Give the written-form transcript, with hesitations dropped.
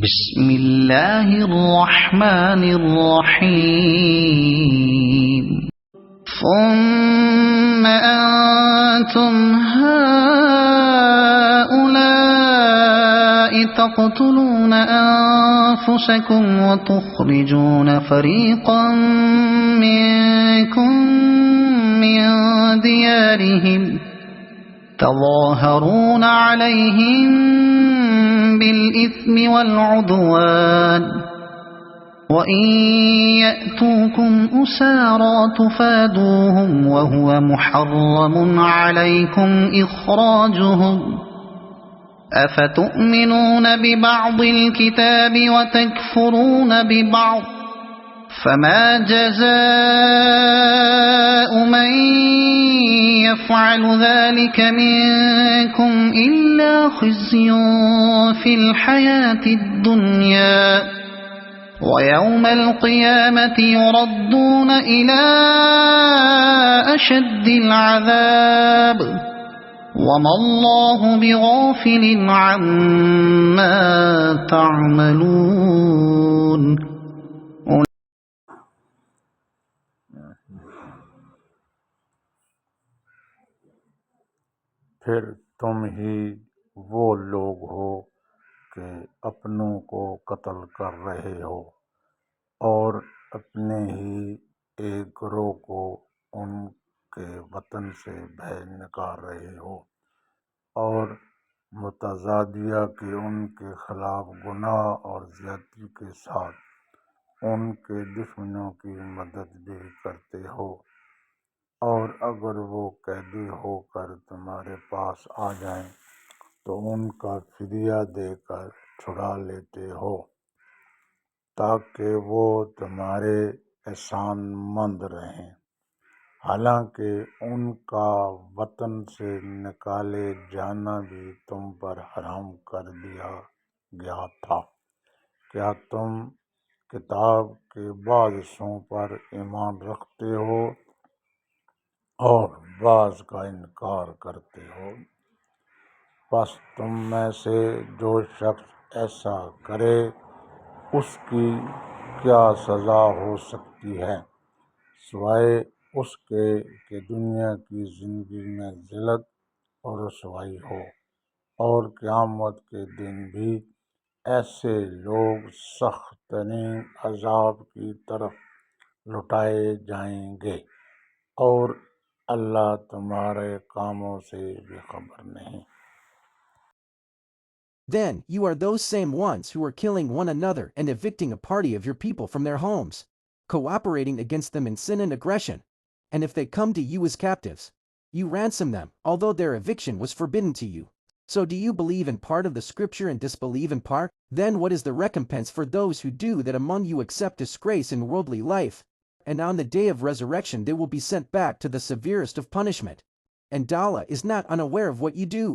بسم اللہ الرحمن الرحیم ثم أنتم هؤلاء تقتلون أنفسكم وتخرجون فريقا منكم من ديارهم تظاهرون عليهم بالإثم والعدوان وَإِن يَأْتُوكُمْ أُسَارَىٰ تُفَادُوهُمْ وَهُوَ مُحَرَّمٌ عَلَيْكُمْ إِخْرَاجُهُمْ أَفَتُؤْمِنُونَ بِبَعْضِ الْكِتَابِ وَتَكْفُرُونَ بِبَعْضٍ فَمَا جَزَاءُ مَن يَفْعَلُ ذَلِكَ مِنكُمْ إِلَّا خِزْيٌ فِي الْحَيَاةِ الدُّنْيَا وَيَوْمَ الْقِيَامَةِ يُرَدُّونَ إِلَىٰ أَشَدِّ الْعَذَابِ وَمَا اللَّهُ بِغَافِلٍ عَمَّا تَعْمَلُونَ. پھر تم ہی وہ لوگ ہو کہ اپنوں کو قتل کر رہے ہو اور اپنے ہی ایک گروہ کو ان کے وطن سے باہر نکال رہے ہو اور متضادیہ کہ ان کے خلاف گناہ اور زیادتی کے ساتھ ان کے دشمنوں کی مدد بھی کرتے ہو، اور اگر وہ قیدی ہو کر تمہارے پاس آ جائیں تو ان کا فدیہ دے کر چھڑا لیتے ہو تاکہ وہ تمہارے احسان مند رہیں، حالانکہ ان کا وطن سے نکالے جانا بھی تم پر حرام کر دیا گیا تھا. کیا تم کتاب کے بعض حصوں پر ایمان رکھتے ہو اور بعض کا انکار کرتے ہو؟ پس تم میں سے جو شخص ایسا کرے اس کی کیا سزا ہو سکتی ہے سوائے اس کے کہ دنیا کی زندگی میں ذلت اور رسوائی ہو، اور قیامت کے دن بھی ایسے لوگ سخت ترین عذاب کی طرف لٹائے جائیں گے، اور اللہ تمہارے کاموں سے بے خبر نہیں. Then you are those same ones who are killing one another and evicting a party of your people from their homes, cooperating against them in sin and aggression. And if they come to you as captives, you ransom them, although their eviction was forbidden to you. So do you believe in part of the scripture and disbelieve in part? Then what is the recompense for those who do that among you accept disgrace in worldly life? And on the day of resurrection they will be sent back to the severest of punishment. And Allah is not unaware of what you do.